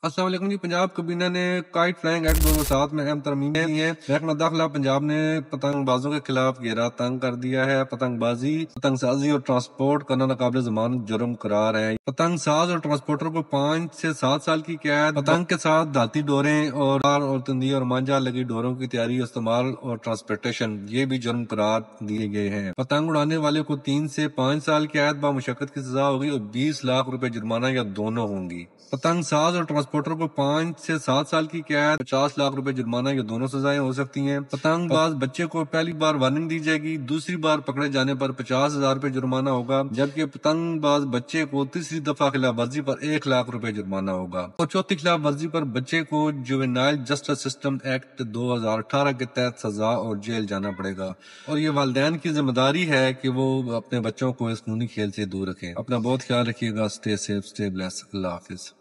السلام علیکم جی۔ پنجاب کابینہ نے کائٹ فلائنگ ایکٹ 2007 میں اہم ترمیمیں کی ہیں۔ محکمہ داخلہ پنجاب نے پتنگ بازوں کے خلاف گھیرا تنگ کر دیا ہے۔ پتنگ بازی، پتنگ سازی اور ٹرانسپورٹ کرنا ناقابل ضمانت جرم قرار ہے۔ پتنگ ساز اور ٹرانسپورٹر کو 5 سے 7 سال کی قید، پتنگ کے ساتھ دھاتی ڈوریں اور تندی اور مانجا لگی ڈوروں کی تیاری، استعمال اور ٹرانسپورٹیشن یہ بھی جرم قرار دیے گئے ہیں۔ پتنگ اڑانے والے کو 3 سے 5 سال قید بمشقت کی سزا ہوگی اور 20 لاکھ روپے جرمانہ یا دونوں ہوں گی۔ پتنگ ساز اور ٹرانسپورٹر کو 5 سے 7 سال کی قید، 50 لاکھ روپے جرمانہ یا دونوں سزائیں ہو سکتی ہیں۔ پتنگ باز بچے کو پہلی بار وارننگ دی جائے گی، دوسری بار پکڑے جانے پر 50,000 روپے جرمانہ ہوگا، جبکہ پتنگ باز بچے کو تیسری دفعہ خلاف ورزی پر 1 لاکھ روپے جرمانہ ہوگا، اور چوتھی خلاف ورزی پر بچے کو جوینائل جسٹس سسٹم ایکٹ 2018 کے تحت سزا اور جیل جانا پڑے گا۔ اور یہ والدین کی ذمہ داری ہے کہ وہ اپنے بچوں کو اس خونی کھیل سے دور رکھیں۔ اپنا بہت خیال رکھیے گا۔ Stay safe, stay blessed. اللہ حافظ۔